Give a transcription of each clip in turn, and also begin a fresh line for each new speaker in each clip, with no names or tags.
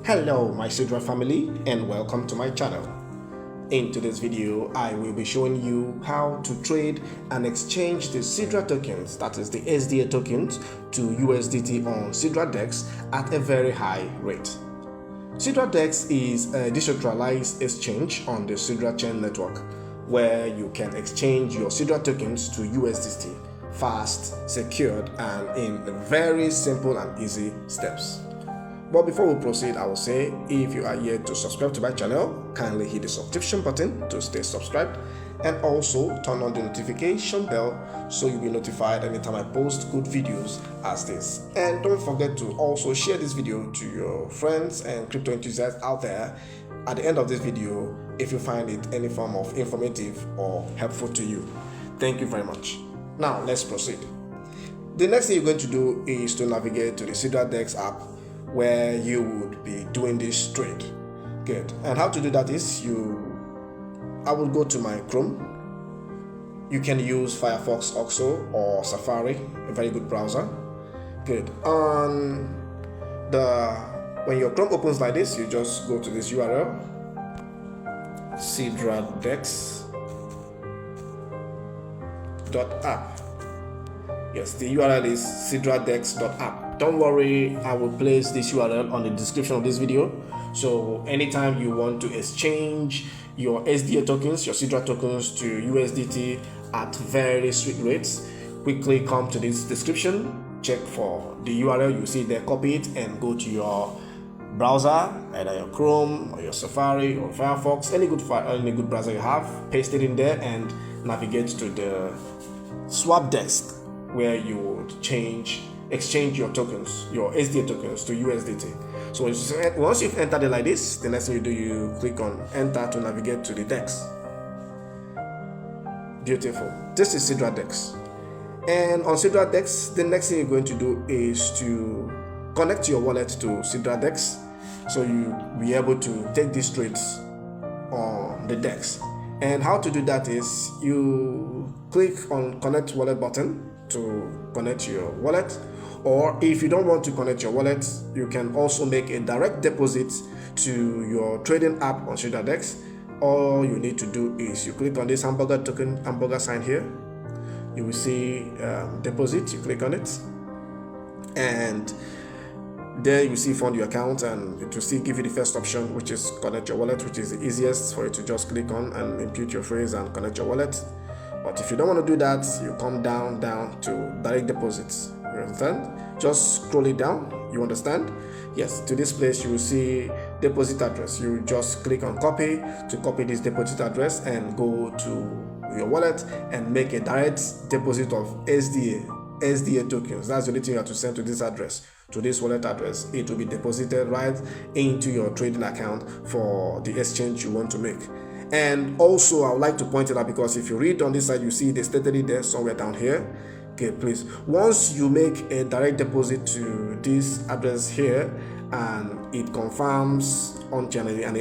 Hello my Sidra family and welcome to my channel. In today's video, I will be showing you how to trade and exchange the Sidra tokens, that is the SDA tokens, to USDT on SidraDex at a very high rate. SidraDex is a decentralized exchange on the SidraChain network where you can exchange your Sidra tokens to USDT fast, secured, and in very simple and easy steps. But before we proceed, I will say, if you are yet to subscribe to my channel, kindly hit the subscription button to stay subscribed and also turn on the notification bell so you'll be notified anytime I post good videos as this. And don't forget to also share this video to your friends and crypto enthusiasts out there at the end of this video if you find it any form of informative or helpful to you. Thank you very much. Now let's proceed. The next thing you're going to do is to navigate to the SidraDex app where you would be doing this trade. Good. And how to do that is I will go to my Chrome. You can use Firefox also or Safari, a very good browser. Good. When your Chrome opens like this, you just go to this URL, SidraDex.app. Yes, the URL is SidraDex.app. Don't worry, I will place this URL on the description of this video. So anytime you want to exchange your SDA tokens, your Sidra tokens to USDT at very sweet rates, quickly come to this description, check for the URL, you see there, copy it and go to your browser, either your Chrome or your Safari or Firefox, any good browser you have, paste it in there and navigate to the swap desk where you would exchange your tokens, your SDA tokens to USDT. So once you've entered it like this, the next thing you do, you click on enter to navigate to the DEX. Beautiful. This is Sidra Dex. And on Sidra Dex, the next thing you're going to do is to connect your wallet to Sidra Dex, so you'll be able to take these trades on the DEX. And how to do that is you click on connect wallet button to connect your wallet, or if you don't want to connect your wallet, you can also make a direct deposit to your trading app on SidraDex. All you need to do is you click on this hamburger sign here, you will see deposit, you click on it and there you will see fund your account, and it will still give you the first option, which is connect your wallet, which is the easiest for you to just click on and impute your phrase and connect your wallet. But if you don't want to do that, you come down to direct deposits. You understand? Just scroll it down. You understand? Yes, to this place you will see deposit address. You just click on copy to copy this deposit address and go to your wallet and make a direct deposit of SDA tokens. That's the only thing you have to send to this address, to this wallet address. It will be deposited right into your trading account for the exchange you want to make. And also I would like to point it out, because if you read on this side, you see they stated it there somewhere down here. Okay, please, once you make a direct deposit to this address here and it confirms on channel and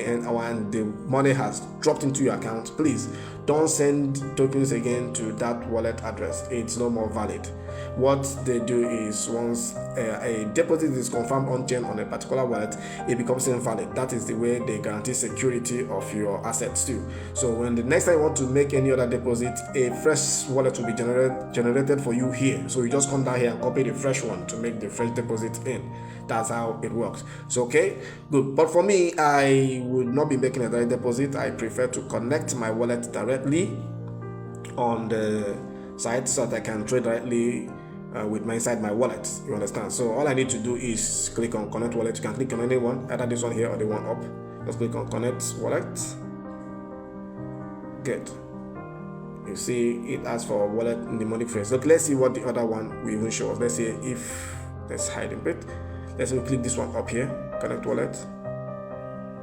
the money has dropped into your account, please don't send tokens again to that wallet address. It's no more valid. What they do is once a deposit is confirmed on chain on a particular wallet, it becomes invalid. That is the way they guarantee security of your assets too. So when the next time you want to make any other deposit, a fresh wallet will be generated for you here. So you just come down here and copy the fresh one to make the fresh deposit in. That's how it works. So okay, good. But for me, I would not be making a direct deposit. I prefer to connect my wallet directly on the site so that I can trade directly with inside my wallet. You understand? So all I need to do is click on connect wallet. You can click on any one, either this one here or the one up. Just click on connect wallet. Good. You see it asks for wallet mnemonic phrase. So let's see what the other one will even show us. Let's see let's hide a bit. Let's click this one up here, connect wallet.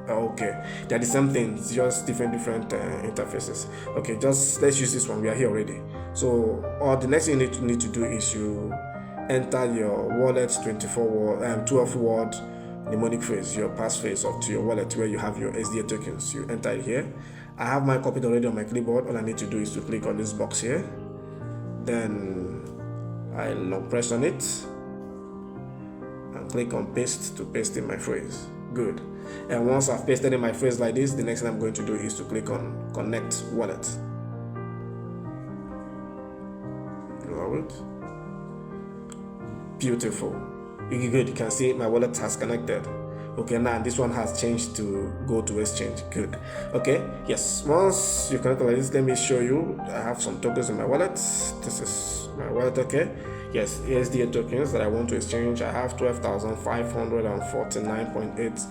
Okay, they're the same thing, it's just different interfaces. Okay, just let's use this one. We are here already. So the next thing you need to do is you enter your wallet's 12-word mnemonic phrase, your passphrase up to your wallet where you have your SDA tokens. You enter it here. I have mine copied already on my clipboard. All I need to do is to click on this box here, then I long press on it and click on paste to paste in my phrase. Good. And once I've pasted in my phrase like this, the next thing I'm going to do is to click on connect wallet. Alright. Beautiful. Good. You can see my wallet has connected. Okay, now this one has changed to go to exchange. Good. Okay, yes, once you connect like this, let me show you. I have some tokens in my wallet. This is my wallet. Okay, yes, SDA tokens that I want to exchange. I have 12,549.8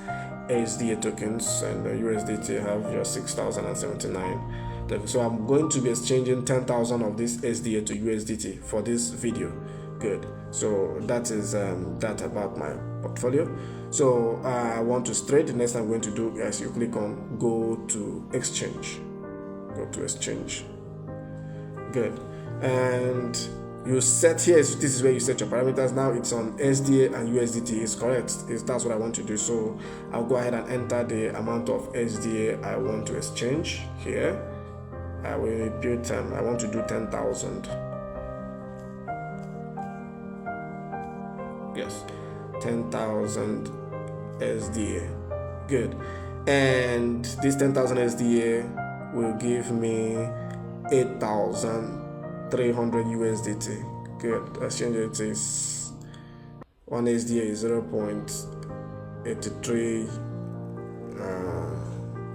SDA tokens, and the USDT have just 6,079. So I'm going to be exchanging 10,000 of this SDA to USDT for this video. Good. So that is that about my portfolio. So I want to trade. The next thing I'm going to do is you click on go to exchange. Go to exchange. Good. And you set here, this is where you set your parameters. Now it's on SDA and USDT. Is correct. That's what I want to do. So I'll go ahead and enter the amount of SDA I want to exchange here. I will build I want to do 10,000. Yes, 10,000 SDA. Good. And this 10,000 SDA will give me 8,300 USDT. Good. Exchange rate is 1 SDA is 0.83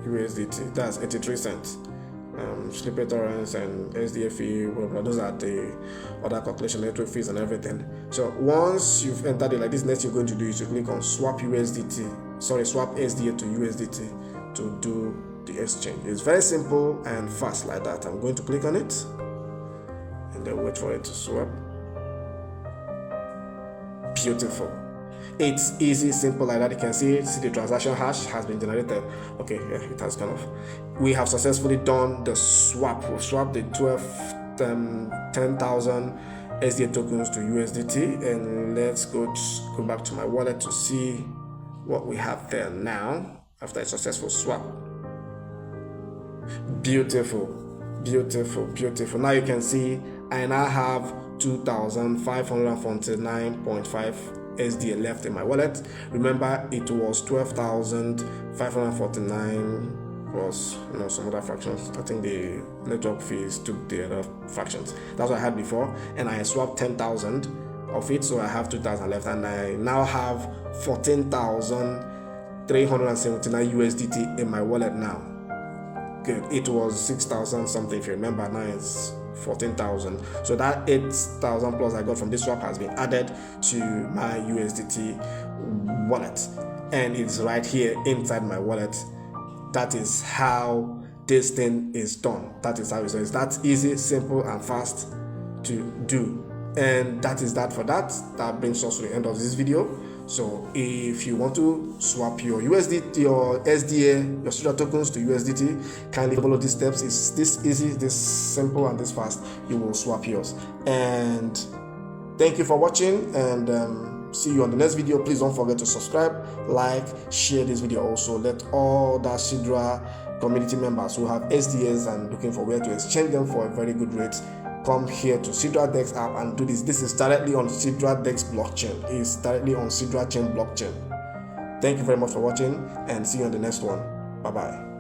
USDT. That's 83 cents. Slippage tolerance and SDA fee, blah, blah, those are the other calculation, network fees and everything. So once you've entered it like this, next you're going to do is to click on swap SDA to USDT to do the exchange. It's very simple and fast like that. I'm going to click on it and then wait for it to swap. Beautiful. It's easy, simple like that. You can see the transaction hash has been generated. Okay, yeah, it has kind of. We have successfully done the swap. We've swapped the 10,000 SDA tokens to USDT, and let's go back to my wallet to see what we have there now after a successful swap. Beautiful, beautiful, beautiful. Now you can see I now have 2,549.5 SDA left in my wallet. Remember, it was 12,549 plus some other fractions. I think the network fees took the other fractions. That's what I had before, and I swapped 10,000 of it, so I have 2,000 left, and I now have 14,379 USDT in my wallet now. Good. It was 6,000 something if you remember. Now it's 14,000. So that 8,000 plus I got from this swap has been added to my USDT wallet, and it's right here inside my wallet. That is how this thing is done. That is how it's done. It's that easy, simple, and fast to do. And that is that for that. That brings us to the end of this video. So if you want to swap your USDT, your SDA, your Sidra tokens to USDT, kindly follow these steps. It's this easy, this simple, and this fast. You will swap yours. And thank you for watching, and see you on the next video. Please don't forget to subscribe, like, share this video. Also, let all the Sidra community members who have SDAs and looking for where to exchange them for a very good rate come here to SidraDex app and do this. This is directly on SidraDex blockchain. It's directly on SidraChain blockchain. Thank you very much for watching, and see you on the next one. Bye bye.